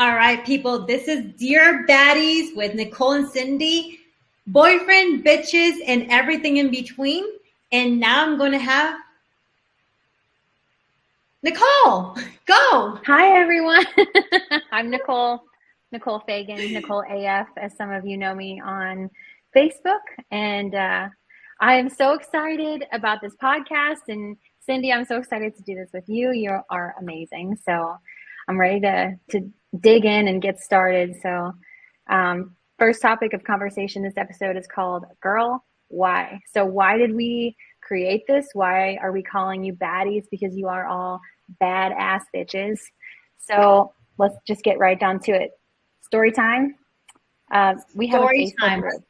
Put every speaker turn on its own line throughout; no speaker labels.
All right, people, this is Dear Baddies with Nicole and Cindy, boyfriend, bitches, and everything in between. And now I'm going to have Nicole. Go.
Hi, everyone. I'm Nicole Fagan, Nicole AF, as some of you know me on Facebook. And I am so excited about this podcast. And Cindy, I'm so excited to do this with you. You are amazing. So I'm ready to dig in and get started. So first topic of conversation this episode is called Girl, Why? So why did we create this? Why are we calling you baddies? Because you are all badass bitches. So let's just get right down to it. Story time. We have
Story
a Facebook
time.
group.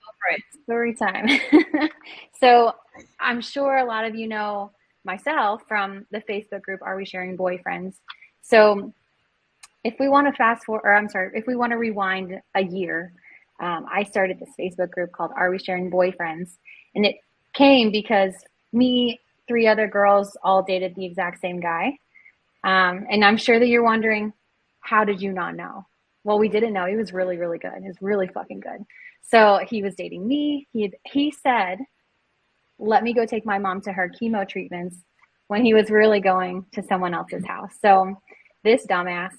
Story time. So I'm sure a lot of you know myself from the Facebook group, Are We Sharing Boyfriends? So if we want to rewind a year, I started this Facebook group called Are We Sharing Boyfriends? And it came because me, 3 other girls all dated the exact same guy. And I'm sure that you're wondering, how did you not know? Well, we didn't know. He was really, really good. He was really fucking good. So he was dating me. He said, let me go take my mom to her chemo treatments when he was really going to someone else's house. So this dumbass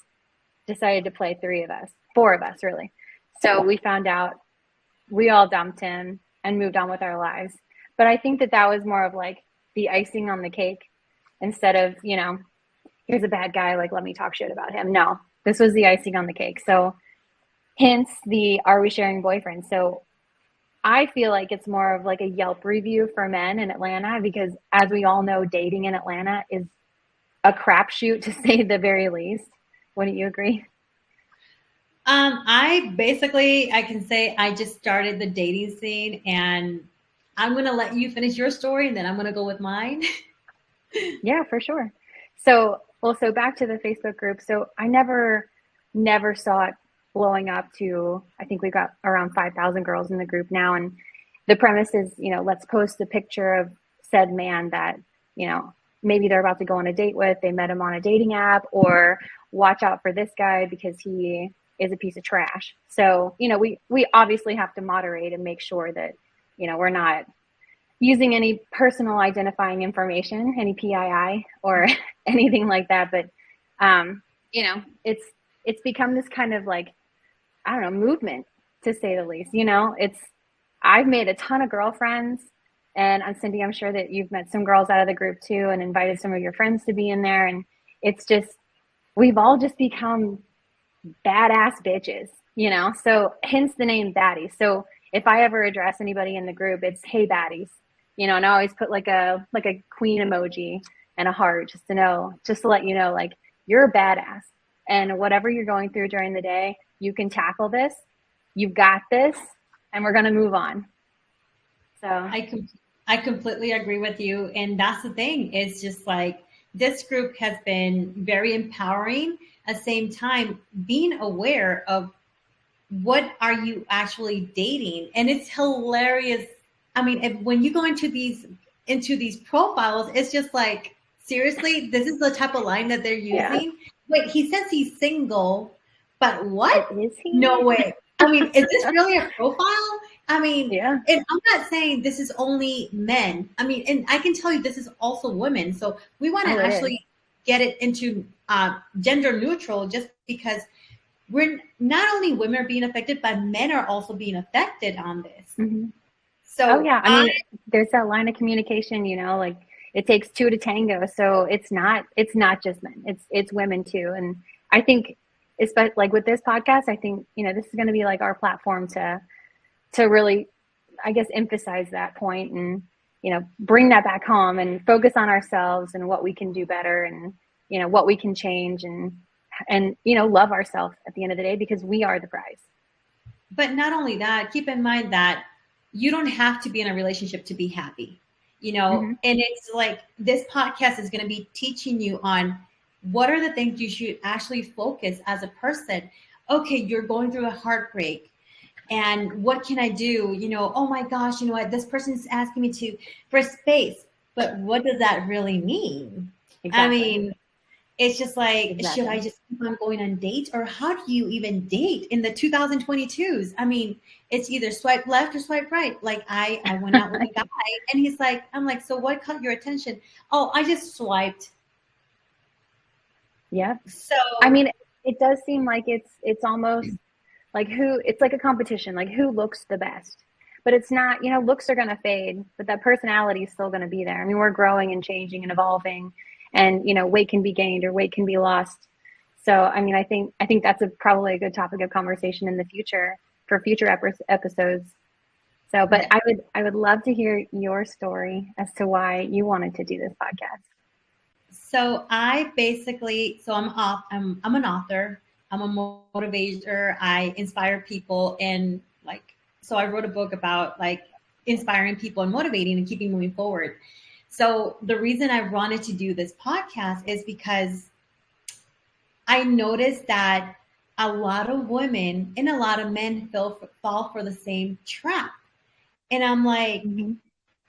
decided to play 4 of us really. So we found out, we all dumped him and moved on with our lives. But I think that was more of like the icing on the cake instead of, here's a bad guy, like, let me talk shit about him. No, this was the icing on the cake. So hence the Are We Sharing Boyfriends? So I feel like it's more of like a Yelp review for men in Atlanta, because as we all know, dating in Atlanta is a crapshoot, to say the very least. Wouldn't you agree?
I can say I just started the dating scene, and I'm going to let you finish your story, and then I'm going to go with mine.
Yeah, for sure. So back to the Facebook group. So I never saw it blowing up to, I think we've got around 5,000 girls in the group now. And the premise is, let's post a picture of said man that, maybe they're about to go on a date with, they met him on a dating app, or watch out for this guy because he is a piece of trash. So, we obviously have to moderate and make sure that, we're not using any personal identifying information, any PII or anything like that. But, it's become this kind of like, I don't know, movement, to say the least. I've made a ton of girlfriends, and Cindy, I'm sure that you've met some girls out of the group too, and invited some of your friends to be in there. And it's just, we've all just become badass bitches, so hence the name Baddies. So if I ever address anybody in the group, it's, hey, baddies, and I always put like a queen emoji and a heart, just to let you know, like, you're a badass, and whatever you're going through during the day, you can tackle this, you've got this, and we're going to move on. So
I completely agree with you. And that's the thing. It's just like, this group has been very empowering. At the same time, being aware of what are you actually dating. And it's hilarious. I mean, when you go into these profiles, it's just like, seriously, this is the type of line that they're using. Yeah. Wait, he says he's single, but what?
Is he?
No way. I mean, is this really a profile? I mean,
yeah.
And I'm not saying this is only men. I mean, and I can tell you this is also women. So we want to actually get it into gender neutral, just because we're not only women are being affected, but men are also being affected on this.
Mm-hmm. So I mean, there's that line of communication, like, it takes 2 to tango. So it's not just men, it's women too. And I think, especially like with this podcast, I think, this is going to be like our platform to really, I guess, emphasize that point and, bring that back home and focus on ourselves and what we can do better and, what we can change and, love ourselves at the end of the day, because we are the prize.
But not only that, keep in mind that you don't have to be in a relationship to be happy, mm-hmm. And it's like, this podcast is going to be teaching you on what are the things you should actually focus as a person. Okay, you're going through a heartbreak. And what can I do? Oh my gosh, what? This person's asking me for space. But what does that really mean? Exactly. I mean, It's just like,
Exactly.
should I just keep on going on dates, or how do you even date in the 2022s? I mean, it's either swipe left or swipe right. Like I went out with a guy and he's like, I'm like, so what caught your attention? Oh, I just swiped.
Yeah.
So
I mean, it does seem like it's almost like it's like a competition, like who looks the best. But it's not, looks are going to fade, but that personality is still going to be there. I mean, we're growing and changing and evolving, and, weight can be gained or weight can be lost. So, I mean, I think that's probably a good topic of conversation in the future for future episodes. So, but I would love to hear your story as to why you wanted to do this podcast.
So I'm an author. I'm a motivator. I inspire people, and so I wrote a book about like inspiring people and motivating and keeping moving forward. So the reason I wanted to do this podcast is because I noticed that a lot of women and a lot of men fall for the same trap. And I'm like,
Mm-hmm.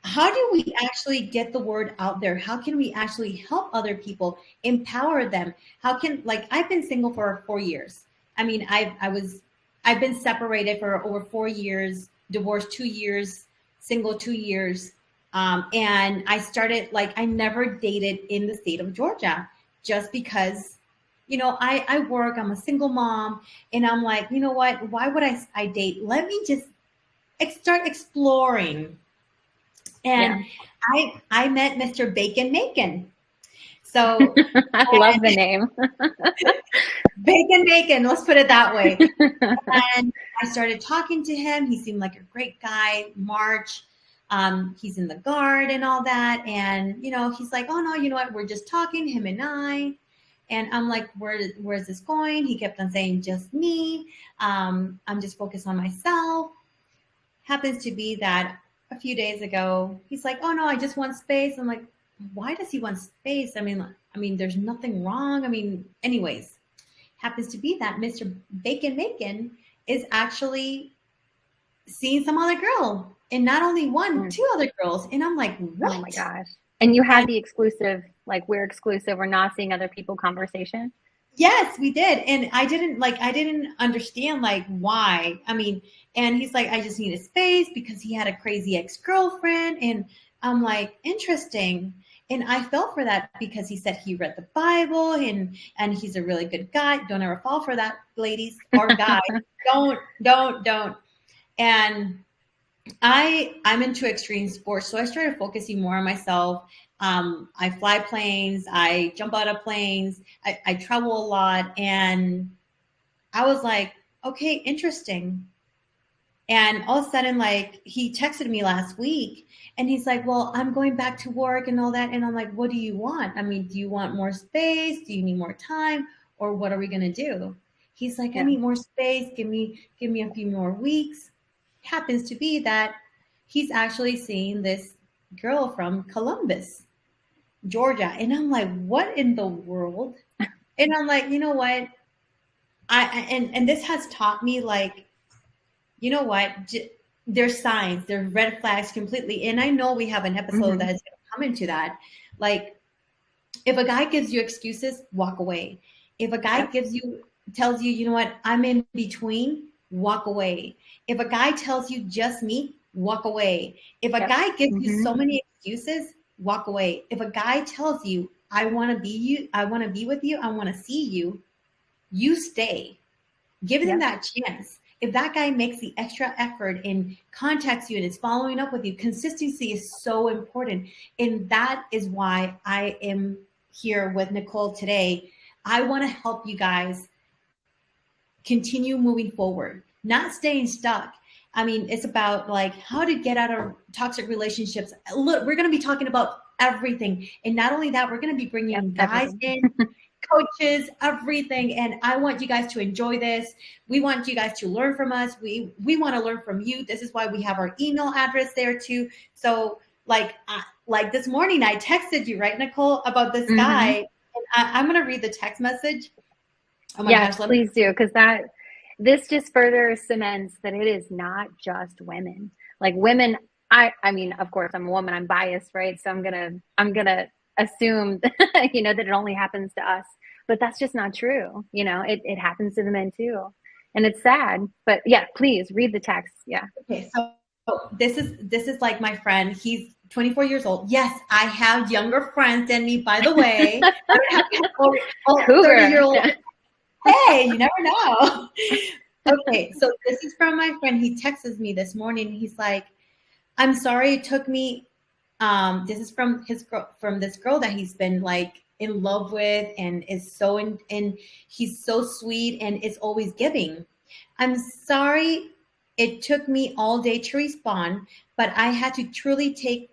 how do we actually get the word out there? How can we actually help other people, empower them? How can, like, I've been single for 4 years. I mean, I've been separated for over 4 years, divorced 2 years, single 2 years. And I started, like, I never dated in the state of Georgia just because, I work, I'm a single mom, and I'm like, you know what? Why would I date? Let me just start exploring. And I met Mr. Bacon Macon. So
I love the name.
Bacon, let's put it that way. And I started talking to him. He seemed like a great guy. March, he's in the guard and all that. And, he's like, oh no, you know what? We're just talking, him and I. And I'm like, where's this going? He kept on saying, just me. I'm just focused on myself. Happens to be that a few days ago, he's like, oh no, I just want space. I'm like, why does he want space? I mean, there's nothing wrong. I mean, anyways, happens to be that Mr. Bacon Macon is actually seeing some other girl, and not only one, two other girls. And I'm like, what?
Oh my gosh. And you had the exclusive, like, we're exclusive, we're not seeing other people conversation?
Yes, we did. And I didn't understand like why. I mean, and he's like, I just need a space because he had a crazy ex-girlfriend. And I'm like, interesting. And I felt for that because he said he read the Bible and he's a really good guy. Don't ever fall for that, ladies or guys. Don't. And I'm into extreme sports. So I started focusing more on myself. I fly planes, I jump out of planes, I travel a lot. And I was like, okay, interesting. And all of a sudden, like, he texted me last week and he's like, well, I'm going back to work and all that. And I'm like, what do you want? I mean, do you want more space? Do you need more time? Or what are we going to do? He's like, I need more space. Give me a few more weeks. Happens to be that he's actually seeing this girl from Columbus, Georgia. And I'm like, what in the world? And I'm like, you know what? And this has taught me, like, you know what? There's signs, there's red flags completely. And I know we have an episode that is going to come into that. Like, if a guy gives you excuses, walk away. If a guy tells you, you know what, I'm in between, walk away. If a guy tells you just me, walk away. If a guy gives you so many excuses, walk away. If a guy tells you, I want to be with you, I want to see you, you stay. Give them that chance. If that guy makes the extra effort and contacts you and is following up with you, consistency is so important. And that is why I am here with Nicole today. I want to help you guys continue moving forward, not staying stuck. I mean, it's about like how to get out of toxic relationships. Look, we're going to be talking about everything. And not only that, we're going to be bringing guys in, coaches, everything. And I want you guys to enjoy this. We want you guys to learn from us. We want to learn from you. This is why we have our email address there too. So like this morning, I texted you, right, Nicole, about this guy. And I'm going to read the text message. Oh my gosh,
please do. Because this just further cements that it is not just women. Like women, I mean, of course I'm a woman, I'm biased, right? So I'm gonna assume, that it only happens to us. but that's just not true. You know, it happens to the men too. And it's sad, but yeah, please read the text. Yeah.
Okay. So this is like my friend. He's 24 years old. Yes, I have younger friends than me, by the way. I don't have 30-year-old. Hey, you never know. Okay, so this is from my friend. He texts me this morning. He's like, I'm sorry it took me. This is from this girl that he's been like in love with and is so and he's so sweet and is always giving. I'm sorry it took me all day to respond, but I had to truly take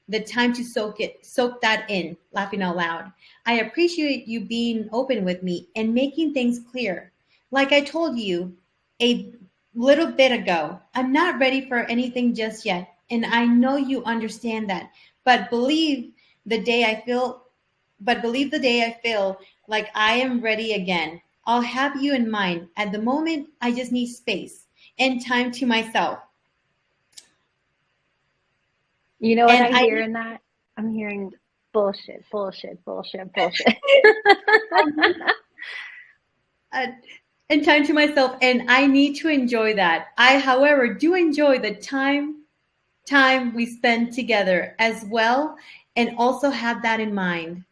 the time to soak that in, laughing out loud. I appreciate you being open with me and making things clear. Like I told you a little bit ago, I'm not ready for anything just yet. And I know you understand that, but believe the day I feel like I am ready again. I'll have you in mind. At the moment, I just need space and time to myself.
You know what I hear in that? I'm hearing bullshit.
And time to myself, and I need to enjoy that. I, however, do enjoy the time we spend together as well, and also have that in mind.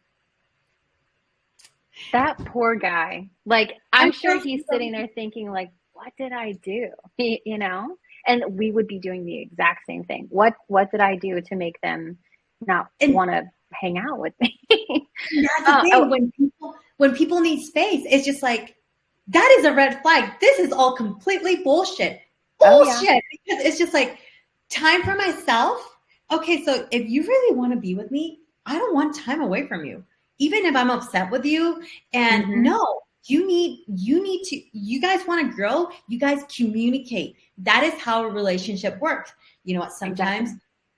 That poor guy. Like, I'm sure he's sitting there thinking, like, what did I do? You know? And we would be doing the exact same thing. What did I do to make them not want to hang out with me?
That's the thing. When people need space, it's just like, that is a red flag. This is all completely bullshit. Bullshit. Yeah. Because it's just like, time for myself. Okay, so if you really want to be with me, I don't want time away from you. Even if I'm upset with you. And no, you guys want to grow, you guys communicate. That is how a relationship works. You know what? Sometimes,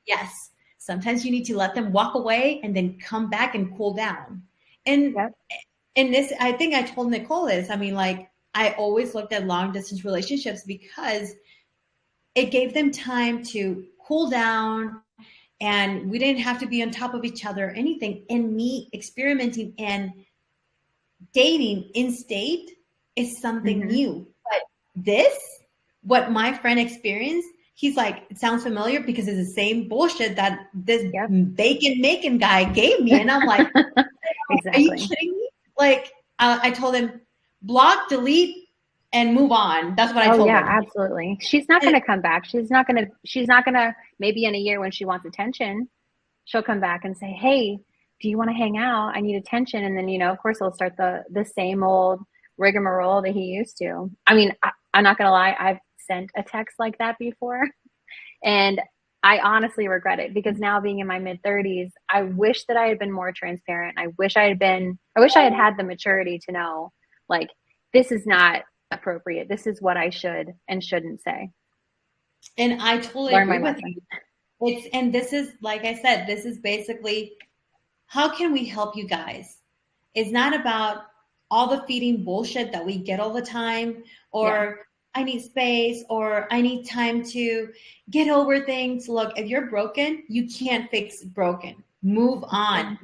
yes, sometimes you need to let them walk away and then come back and cool down. And this, I think I told Nicole this. I mean, like, I always looked at long distance relationships because it gave them time to cool down, and we didn't have to be on top of each other or anything. And me experimenting and dating in state is something new. But what my friend experienced, he's like, it sounds familiar because it's the same bullshit that this bacon guy gave me. And I'm like, are you kidding me? Like, I told him, block, delete, and move on. That's what I told him.
Yeah, absolutely. She's not going to come back. She's not going to, maybe in a year when she wants attention, she'll come back and say, hey, do you want to hang out? I need attention. And then, you know, of course, he'll start the same old rigmarole that he used to. I mean, I'm not going to lie. I've sent a text like that before. And I honestly regret it, because now, being in my mid-30s, I wish that I had been more transparent. I wish I had had the maturity to know, like, this is not appropriate. This is what I should and shouldn't say.
And I totally agree with you. And this is, like I said, this is basically, how can we help you guys? It's not about all the feeding bullshit that we get all the time, or I need space, or I need time to get over things. Look, if you're broken, you can't fix broken. Move on.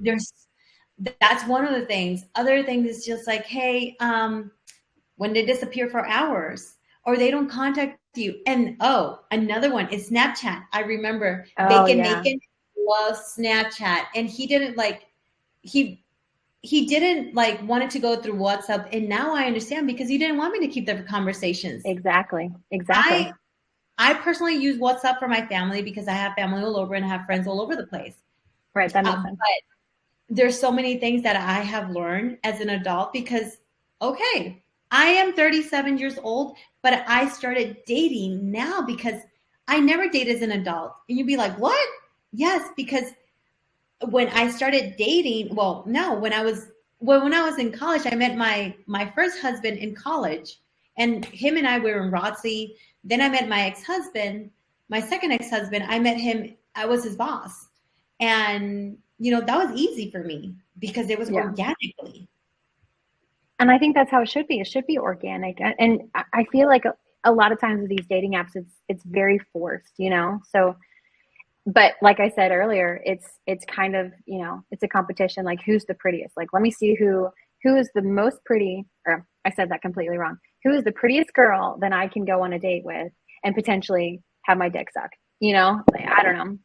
That's one of the things. Other things is just like, hey, when they disappear for hours, or they don't contact you. And another one is Snapchat. I remember Bacon loves Snapchat, and he didn't like, he didn't like wanted to go through WhatsApp. And now I understand, because he didn't want me to keep the conversations.
Exactly.
I personally use WhatsApp for my family, because I have family all over and I have friends all over the place.
Right. That makes sense.
But there's so many things that I have learned as an adult, because, okay, I am 37 years old, but I started dating now because I never dated as an adult. And you'd be like, what? Yes, because when I started dating, when I was in college, I met my first husband in college, and him and I were in ROTC. Then I met my ex-husband, my second ex-husband. I met him, I was his boss. And, you know, that was easy for me because it was organically.
And I think that's how it should be. It should be organic. And I feel like a lot of times with these dating apps, it's very forced, you know? So, but like I said earlier, it's kind of, you know, it's a competition. Like, who's the prettiest? Like, let me see who who is the most pretty, or I said that completely wrong. Who is the prettiest girl that I can go on a date with and potentially have my dick suck? You know, like, I don't know.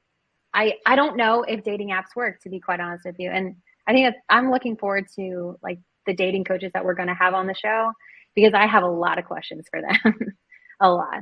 I don't know if dating apps work, to be quite honest with you. And I think that I'm looking forward to like the dating coaches that we're going to have on the show, because I have a lot of questions for them. A lot.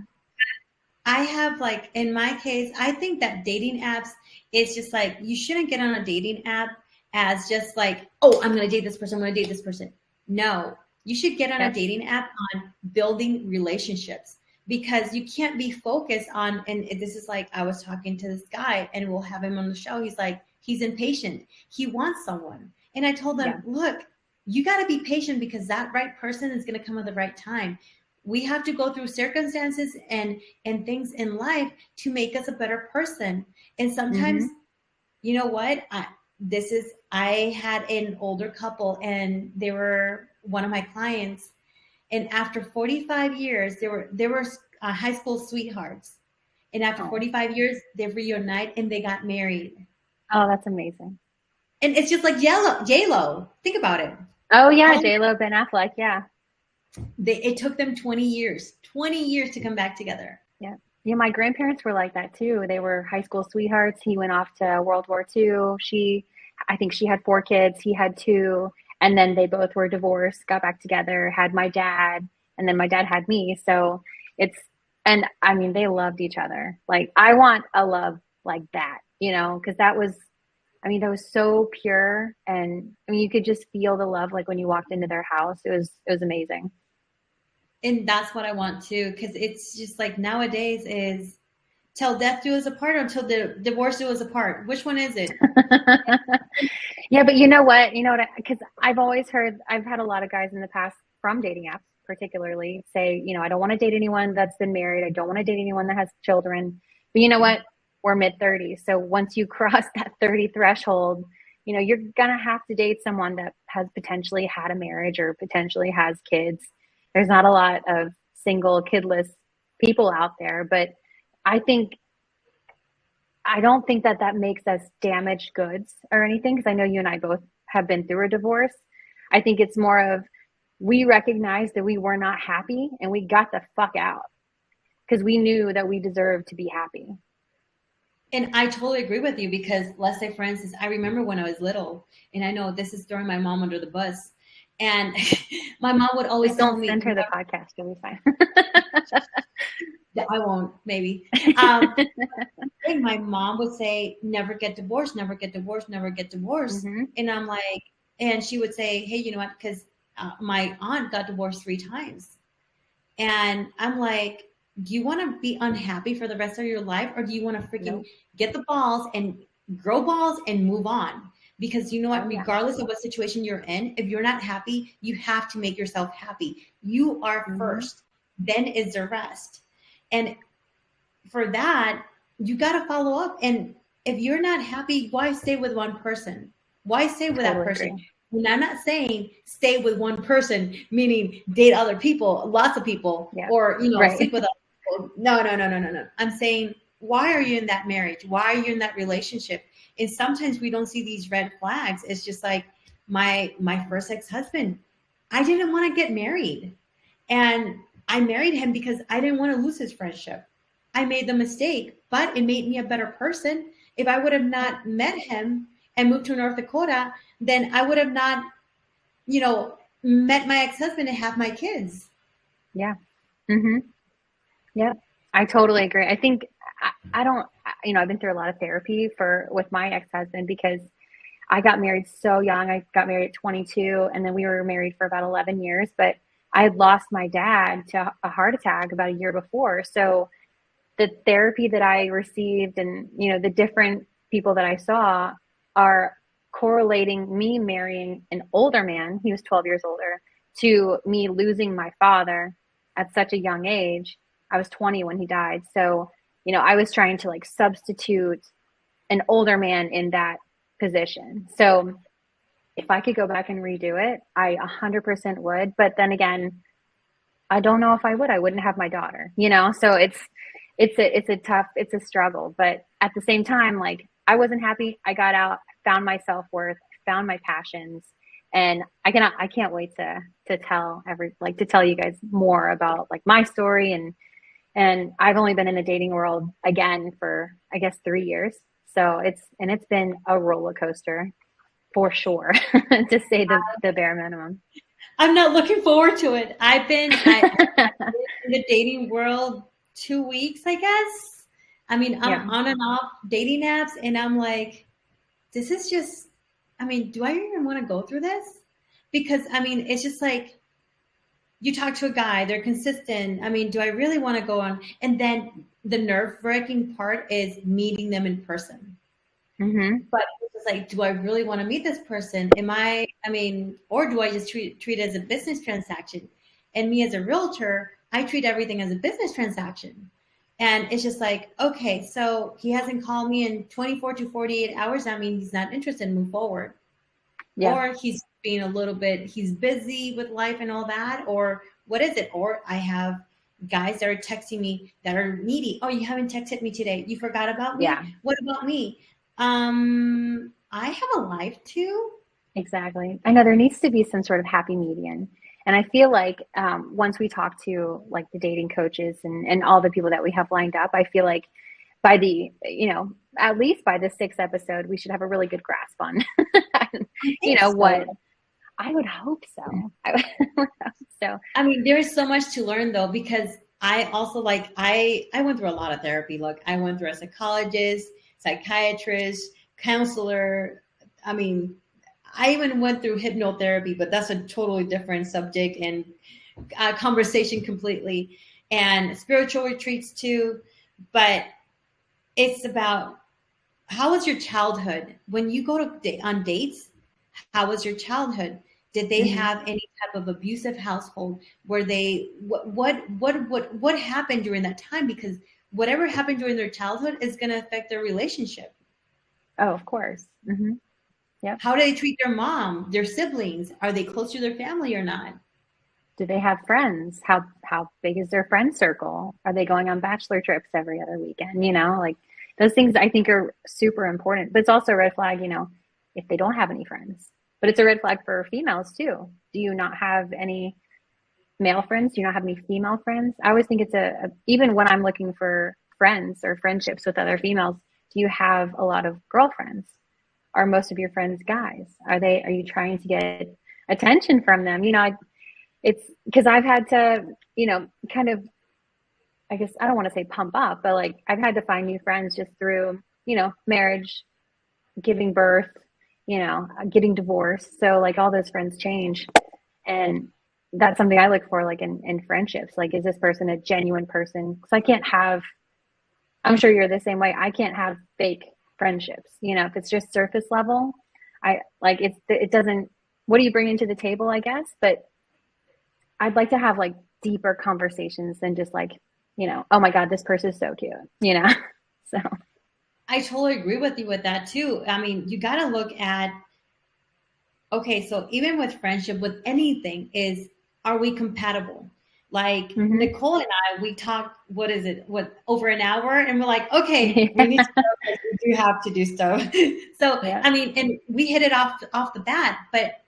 I have like, in my case, I think that dating apps is just like, you shouldn't get on a dating app as just like, oh, I'm going to date this person. I'm going to date this person. No, you should get on a dating app on building relationships, because you can't be focused on, and this is like, I was talking to this guy and we'll have him on the show. He's like, he's impatient. He wants someone. And I told him, look, you got to be patient, because that right person is going to come at the right time. We have to go through circumstances and things in life to make us a better person. And sometimes, you know what? I had an older couple, and they were one of my clients. And after 45 years, they were high school sweethearts. And after 45 years, they reunite and they got married.
Oh, that's amazing.
And it's just like J-Lo. Think about it.
Oh yeah, J-Lo, Ben Affleck. Yeah.
It took them 20 years to come back together.
Yeah. Yeah. My grandparents were like that too. They were high school sweethearts. He went off to World War II. I think she had 4 kids. He had 2. And then they both were divorced, got back together, had my dad, and then my dad had me. So and I mean, they loved each other. Like, I want a love like that, you know, because that was so pure. And I mean, you could just feel the love, like when you walked into their house. It was amazing.
And that's what I want too, because it's just like nowadays is till death do us apart, or until the divorce do us apart. Which one is it?
Yeah, but you know what? Because I've always heard, I've had a lot of guys in the past from dating apps, particularly, say, you know, I don't want to date anyone that's been married. I don't want to date anyone that has children. But you know what? We're mid-30s. So once you cross that 30 threshold, you know, you're going to have to date someone that has potentially had a marriage or potentially has kids. There's not a lot of single, kidless people out there, but I don't think that makes us damaged goods or anything, because I know you and I both have been through a divorce. I think it's more of, we recognized that we were not happy and we got the fuck out, because we knew that we deserved to be happy.
And I totally agree with you, because let's say, for instance, I remember when I was little, and I know this is throwing my mom under the bus, and my mom would always tell me,
don't send her the podcast, you'll be fine.
I won't, maybe. My mom would say, never get divorced, never get divorced, never get divorced. And I'm like, and she would say, hey, you know what? Because my aunt got divorced 3 times. And I'm like, do you want to be unhappy for the rest of your life? Or do you want to freaking get the balls and grow balls and move on? Because you know what, regardless of what situation you're in, if you're not happy, you have to make yourself happy. You are first, then is the rest. And for that, you got to follow up. And if you're not happy, why stay with one person? Why stay with that person? And I'm not saying stay with one person, meaning date other people, lots of people, or, you know, sleep with other people. No. I'm saying, why are you in that marriage? Why are you in that relationship? And sometimes we don't see these red flags. It's just like my first ex-husband. I didn't want to get married. And I married him because I didn't want to lose his friendship. I made the mistake, but it made me a better person. If I would have not met him and moved to North Dakota, then I would have not, you know, met my ex-husband and have my kids.
Yeah. Yeah, I totally agree. I think I've been through a lot of therapy with my ex-husband, because I got married so young. I got married at 22, and then we were married for about 11 years, but I had lost my dad to a heart attack about a year before. So the therapy that I received and, you know, the different people that I saw are correlating me marrying an older man, he was 12 years older, to me losing my father at such a young age. I was 20 when he died. So, you know, I was trying to like substitute an older man in that position. So if I could go back and redo it, I 100% would. But then again, I don't know if I would. I wouldn't have my daughter, you know? So it's a struggle. But at the same time, like, I wasn't happy. I got out, found my self-worth, found my passions, And I can't wait to tell you guys more about like my story. And I've only been in the dating world again for, I guess, 3 years. So it's been a roller coaster for sure, to say the bare minimum.
I'm not looking forward to it. I've been in the dating world 2 weeks, I guess. I mean, I'm on and off dating apps, and I'm like, this is just, I mean, do I even want to go through this? Because, I mean, it's just like, you talk to a guy, they're consistent. I mean, do I really want to go on? And then the nerve-wracking part is meeting them in person.
Mm-hmm.
But it's like, do I really want to meet this person? Or do I just treat it as a business transaction? And me as a realtor, I treat everything as a business transaction. And it's just like, okay, so he hasn't called me in 24 to 48 hours. I mean, he's not interested in move forward. Yeah. Or he's being he's busy with life and all that. Or what is it? Or I have guys that are texting me that are needy. Oh, you haven't texted me today. You forgot about me? Yeah. What about me? I have a life too.
Exactly. I know there needs to be some sort of happy median. And I feel like once we talk to like the dating coaches and all the people that we have lined up, I feel like by at least by the 6th episode, we should have a really good grasp on, what I would hope so.
I mean, there is so much to learn though, because I also I went through a lot of therapy. Look, I went through a psychologist, psychiatrist, counselor. I mean, I even went through hypnotherapy, but that's a totally different subject and conversation completely, and spiritual retreats too. But it's about, how was your childhood? When you go on dates, how was your childhood? Did they have any type of abusive household? Were they, what happened during that time? Because whatever happened during their childhood is going to affect their relationship.
Oh, of course. Mm-hmm.
Yep. How do they treat their mom, their siblings? Are they close to their family or not?
Do they have friends? How big is their friend circle? Are they going on bachelor trips every other weekend? Like those things I think are super important. But it's also a red flag, if they don't have any friends. But it's a red flag for females too. Do you not have any male friends? Do you not have any female friends? I always think it's even when I'm looking for friends or friendships with other females, do you have a lot of girlfriends? Are most of your friends guys? Are you trying to get attention from them? It's because I've had to, kind of, I guess I don't want to say pump up, but like I've had to find new friends just through, marriage, giving birth, getting divorced. So like all those friends change. And that's something I look for, like in friendships. Like, is this person a genuine person? Because I'm sure you're the same way. I can't have fake friendships. If it's just surface level, it doesn't, what do you bring into the table, I guess? But I'd like to have like deeper conversations than just like, oh my God, this person is so cute, so.
I totally agree with you with that too. I mean, you got to look at, okay, so even with friendship, with anything are we compatible? Like Nicole and I, we talked, over an hour, and we're like, okay, we need to go because we do have to do stuff. So, yeah. I mean, and we hit it off the bat, but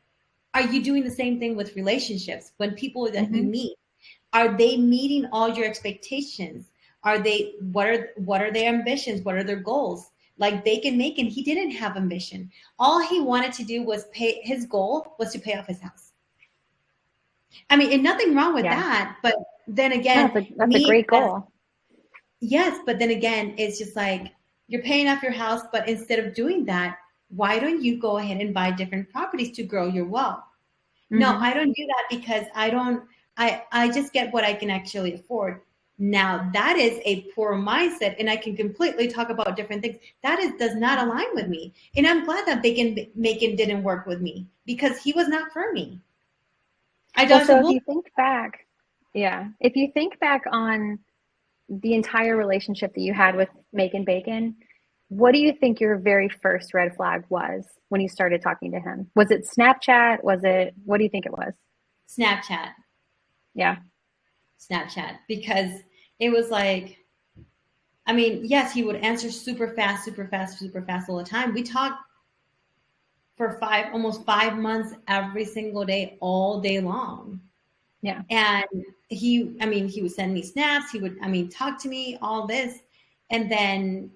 are you doing the same thing with relationships? When people that you meet, are they meeting all your expectations? Are they, what are their ambitions? What are their goals? Like Bacon Macon, he didn't have ambition. All he wanted to do was his goal was to pay off his house. I mean, and nothing wrong with that, but then again,
that's a great goal.
Yes, but then again, it's just like you're paying off your house, but instead of doing that, why don't you go ahead and buy different properties to grow your wealth? No, I don't do that because I just get what I can actually afford. Now that is a poor mindset, and I can completely talk about different things. Does not align with me. And I'm glad that Bacon Macon didn't work with me because he was not for me.
So if you think back on the entire relationship that you had with Macon Bacon, what do you think your very first red flag was when you started talking to him? Was it Snapchat? What do you think it was?
Snapchat.
Yeah.
Snapchat, because it was like, I mean, yes, he would answer super fast all the time. We talked for almost 5 months, every single day, all day long.
Yeah.
And he would send me snaps. He would, talk to me, all this. And then,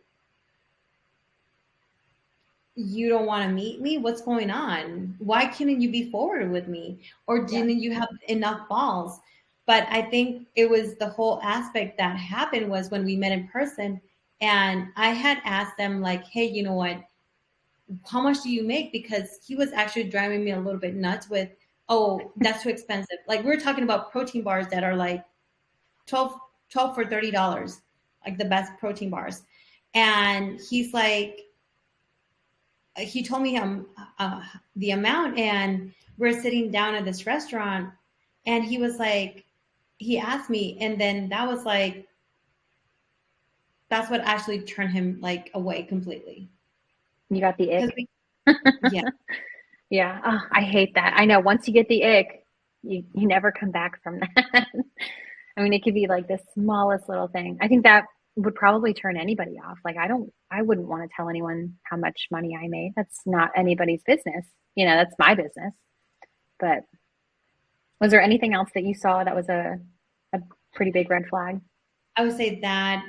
you don't want to meet me? What's going on? Why couldn't you be forward with me? Or didn't you have enough balls? But I think it was the whole aspect that happened was when we met in person, and I had asked them like, hey, you know what? How much do you make? Because he was actually driving me a little bit nuts with, oh, that's too expensive. Like, we're talking about protein bars that are like 12 for $30, like the best protein bars. And he's like, he told me the amount, and we're sitting down at this restaurant, and he was like, he asked me, and then that was like, that's what actually turned him like away completely.
You got the ick.
Yeah.
Yeah. Oh, I hate that. I know once you get the ick, you never come back from that. I mean, it could be like the smallest little thing. I think that would probably turn anybody off. Like, I wouldn't want to tell anyone how much money I made. That's not anybody's business. That's my business. But was there anything else that you saw that was a pretty big red flag?
I would say that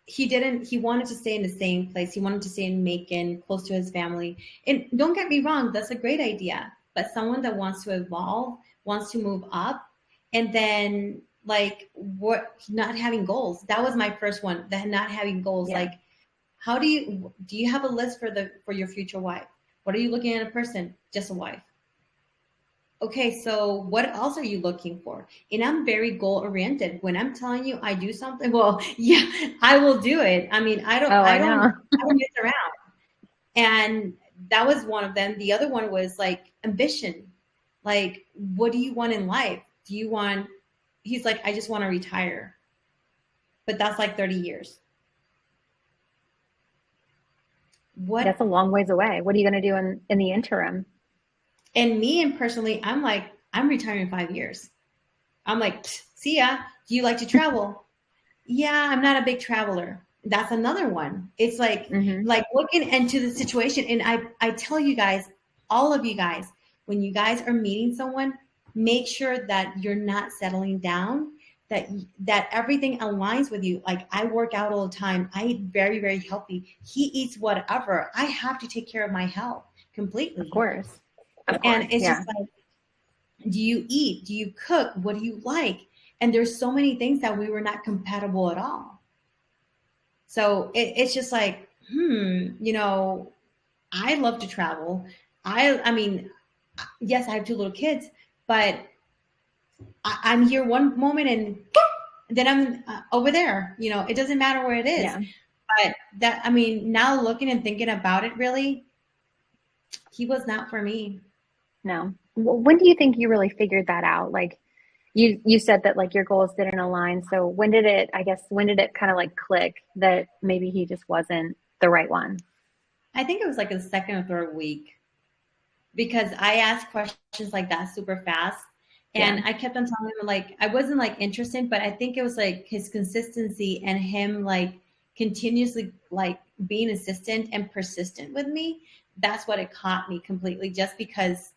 he wanted to stay in the same place. He wanted to stay in Macon, close to his family. And don't get me wrong, that's a great idea. But someone that wants to evolve, wants to move up, and then like not having goals. That was my first one, that not having goals.
Yeah.
Like, how do you have a list for your future wife? What are you looking at a person? Just a wife. Okay, so what else are you looking for? And I'm very goal oriented. When I'm telling you I do something, well, yeah, I will do it. I mean, I don't mess around. And that was one of them. The other one was like ambition. Like, what do you want in life? He's like, I just want to retire. But that's like 30 years.
That's a long ways away. What are you going to do in the interim?
And me, and personally, I'm like, I'm retiring in 5 years. I'm like, see ya. Do you like to travel? Yeah, I'm not a big traveler. That's another one. It's like, like looking into the situation. And I tell you guys, all of you guys, when you guys are meeting someone, make sure that you're not settling down, that everything aligns with you. Like, I work out all the time. I eat very, very healthy. He eats whatever. I have to take care of my health completely.
Of course.
And it's just like, do you eat? Do you cook? What do you like? And there's so many things that we were not compatible at all. So it's just like, I love to travel. I mean, yes, I have 2 little kids, but I'm here one moment and then I'm over there. It doesn't matter where it is.
Yeah.
But now looking and thinking about it, really, he was not for me.
No. When do you think you really figured that out? Like, you said that like your goals didn't align. So when did it kind of like click that maybe he just wasn't the right one?
I think it was like the second or third week, because I asked questions like that super fast, and I kept on telling him like I wasn't like interested, but I think it was like his consistency and him like continuously like being insistent and persistent with me. That's what it caught me completely, just because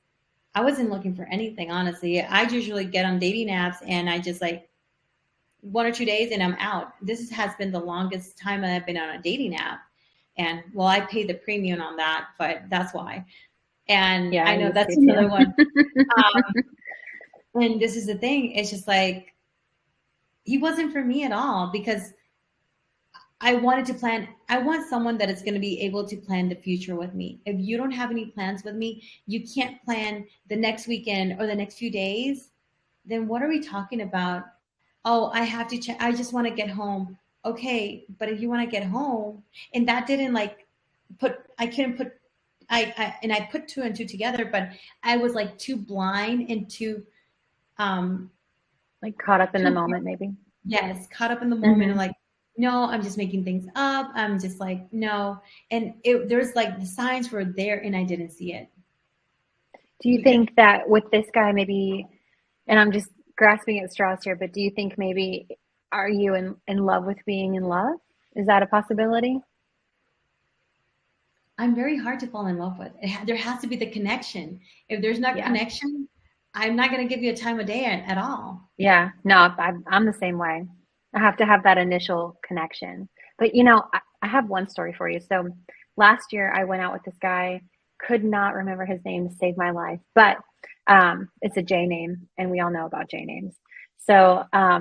I wasn't looking for anything, honestly. I usually get on dating apps and I just like 1 or 2 days and I'm out. This has been the longest time that I've been on a dating app. And well, I pay the premium on that, but that's why. And I know that's another one. And this is the thing. It's just like, he wasn't for me at all, because I wanted to plan. I want someone that is going to be able to plan the future with me. If you don't have any plans with me, you can't plan the next weekend or the next few days, then what are we talking about? Oh, I have to check. I just want to get home. Okay. But if you want to get home, and that didn't like I couldn't put, I put 2 and 2 together, but I was like too blind and too,
like caught up in the moment, maybe.
Yes. Caught up in the moment. And like, no, I'm just making things up. I'm just like, no. And there's like the signs were there and I didn't see it.
Do you think that with this guy, maybe, and I'm just grasping at straws here, but do you think maybe, are you in love with being in love? Is that a possibility?
I'm very hard to fall in love with. There has to be the connection. If there's not connection, I'm not going to give you a time of day at all.
Yeah, no, I'm the same way. I have to have that initial connection. But you know, I have one story for you. So last year I went out with this guy, could not remember his name to save my life, but it's a J name, and we all know about J names. So I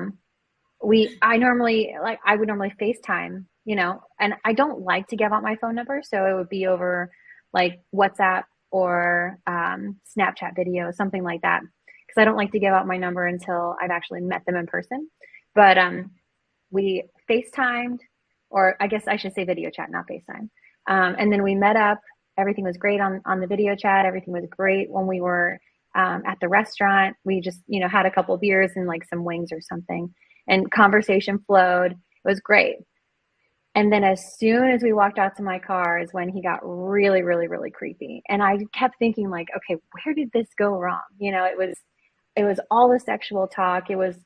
would normally FaceTime, you know, and I don't like to give out my phone number, so it would be over like WhatsApp or Snapchat video, something like that, because I don't like to give out my number until I've actually met them in person. But we FaceTimed, or I guess I should say video chat, not FaceTime. And then we met up. Everything was great on the video chat. Everything was great when we were at the restaurant. We just, you know, had a couple of beers and like some wings or something, and conversation flowed. It was great. And then as soon as we walked out to my car is when he got really, really, really creepy. And I kept thinking like, okay, where did this go wrong? You know, it was all the sexual talk. It was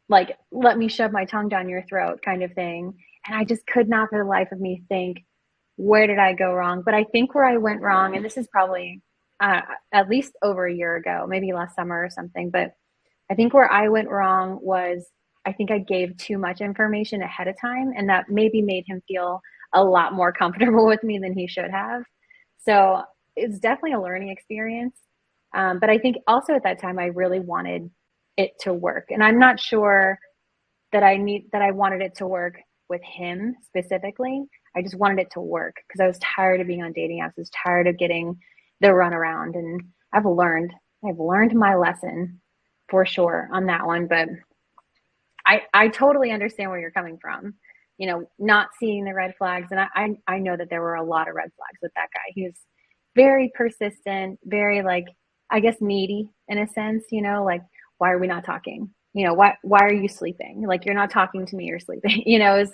like, let me shove my tongue down your throat kind of thing. And I just could not for the life of me think, where did I go wrong? But I think where I went wrong, and this is probably at least over a year ago, maybe last summer or something, but I think where I went wrong was I think I gave too much information ahead of time, and that maybe made him feel a lot more comfortable with me than he should have. So it's definitely a learning experience. But I think also at that time, I really wanted it to work. And I'm not sure that I wanted it to work with him specifically. I just wanted it to work because I was tired of being on dating apps. I was tired of getting the runaround, and I've learned my lesson for sure on that one. But I totally understand where you're coming from, you know, not seeing the red flags. And I know that there were a lot of red flags with that guy. He was very persistent, very like, I guess needy in a sense, you know, like, why are we not talking? You know, why are you sleeping? Like, you're not talking to me, you're sleeping. You know, it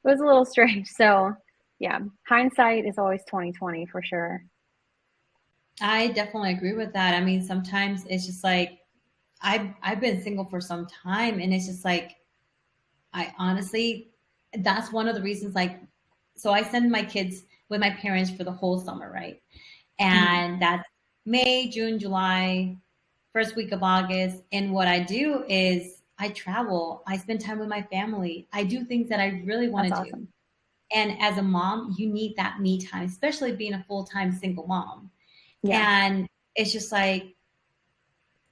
was a little strange. So yeah, hindsight is always 20/20 for sure.
I definitely agree with that. I mean, sometimes it's just like, I've been single for some time, and it's just like, I honestly, that's one of the reasons, like, so I send my kids with my parents for the whole summer, right? And that's May, June, July, first week of August. And what I do is I travel, I spend time with my family, I do things that I really want to do. And as a mom, you need that me time, especially being a full-time single mom. Yeah. And it's just like,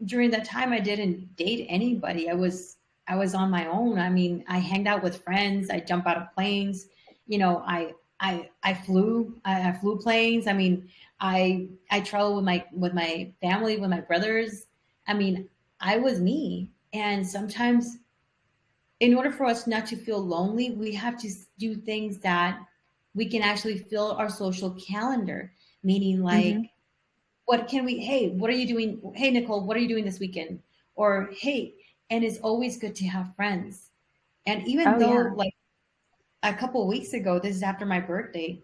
during that time, I didn't date anybody. I was on my own. I mean, I hanged out with friends. I jump out of planes. You know, I flew planes. I mean, I traveled with my family, with my brothers. I mean, I was me. And sometimes, in order for us not to feel lonely, we have to do things that we can actually fill our social calendar. Meaning, like, hey, what are you doing? Hey, Nicole, what are you doing this weekend? Or, hey, and it's always good to have friends. And even though like a couple of weeks ago, this is after my birthday,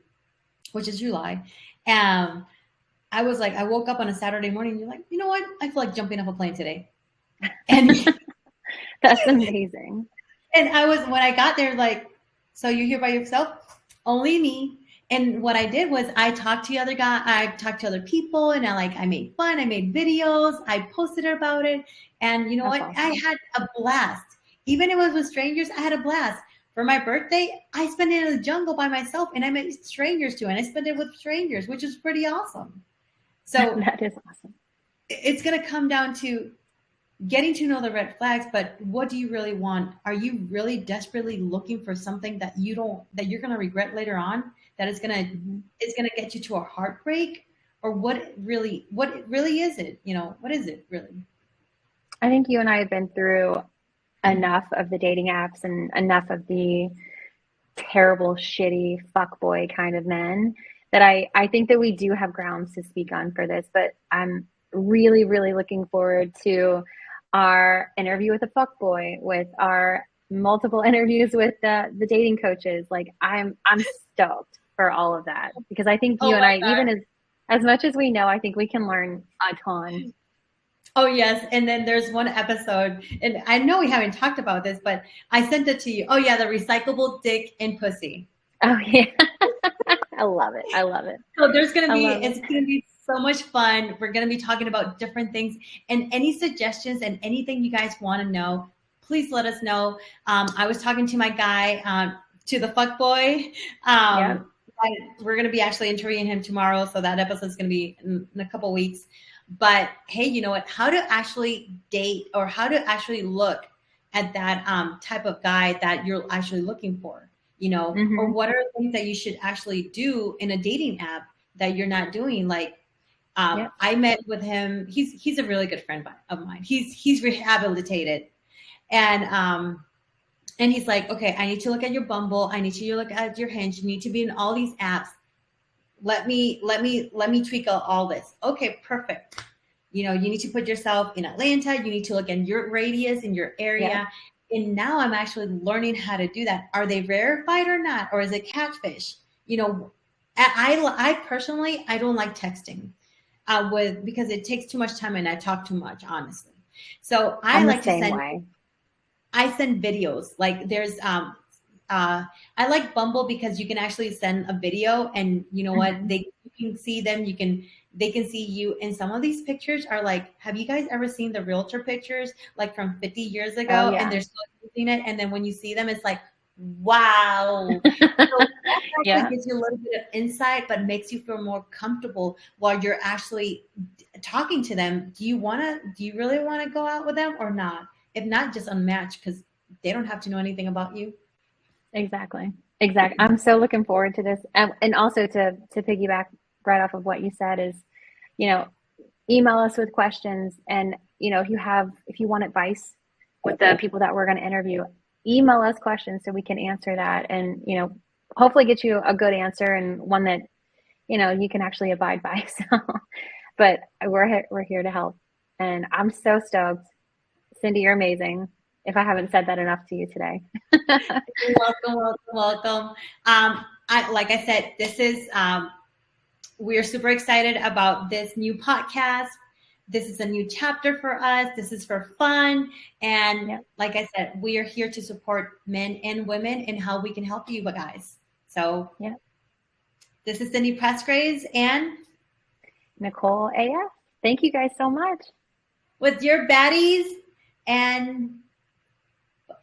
which is July, I was like, I woke up on a Saturday morning, and you're like, you know what? I feel like jumping off a plane today. And
that's amazing.
And when I got there, like, so you're here by yourself? Only me. And what I did was I talked to other people, and I made fun, I made videos, I posted about it. And you know what? Awesome. I had a blast. Even if it was with strangers, I had a blast. For my birthday, I spent it in the jungle by myself, and I met strangers too. And I spent it with strangers, which is pretty awesome. So
that is awesome.
It's going to come down to getting to know the red flags, but what do you really want? Are you really desperately looking for something that you're going to regret later on? That is going to get you to a heartbreak? Or what really is it? You know, what is it really?
I think you and I have been through enough of the dating apps and enough of the terrible, shitty fuckboy kind of men that I think that we do have grounds to speak on for this. But I'm really, really looking forward to our interview with a fuckboy, with our multiple interviews with the dating coaches. Like, I'm stoked for all of that, because I think you and I, even as much as we know, I think we can learn a ton.
Oh, yes. And then there's one episode, and I know we haven't talked about this, but I sent it to you. Oh, yeah, the recyclable dick and pussy.
Oh, yeah. I love it. I love it.
So it's going to be so much fun. We're going to be talking about different things, and any suggestions and anything you guys want to know, please let us know. I was talking to my guy, to the fuck boy. We're going to be actually interviewing him tomorrow. So that episode is going to be in a couple weeks. But hey, you know what? How to actually date, or how to actually look at that type of guy that you're actually looking for, you know, or what are things that you should actually do in a dating app that you're not doing. Like, I met with him. He's a really good friend of mine. He's rehabilitated, and he's like, okay, I need to look at your Bumble. I need to look at your Hinge. You need to be in all these apps. Let me tweak all this. Okay, perfect. You know, you need to put yourself in Atlanta. You need to look in your radius, in your area. Yeah. And now I'm actually learning how to do that. Are they verified or not? Or is it catfish? You know, I personally, I don't like texting because it takes too much time and I talk too much, honestly. So I like to send videos. Like there's, I like Bumble because you can actually send a video, and you know what? You can see them. They can see you. And some of these pictures are like, have you guys ever seen the Realtor pictures, like from 50 years ago? Oh, yeah. And they're still using it. And then when you see them, it's like, wow. So that gives you a little bit of insight, but makes you feel more comfortable while you're actually talking to them. Do you really want to go out with them or not? If not, just unmatch, because they don't have to know anything about you.
Exactly. I'm so looking forward to this. And also to piggyback right off of what you said is, you know, email us with questions. And, you know, if you want advice with the people that we're going to interview, email us questions so we can answer that, and, you know, hopefully get you a good answer and one that, you know, you can actually abide by. So, but we're here to help, and I'm so stoked. Cindy, you're amazing. If I haven't said that enough to you today.
Welcome. Like I said, this is, we are super excited about this new podcast. This is a new chapter for us. This is for fun. And like I said, we are here to support men and women in how we can help you guys. So this is Cindy Presgraves and
Nicole AF. Thank you guys so much.
With Dear Baddies and,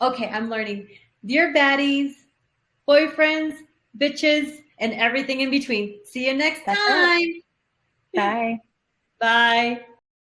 okay, I'm learning. Dear Baddies, boyfriends, bitches, and everything in between. See you next time.
Bye.
Bye.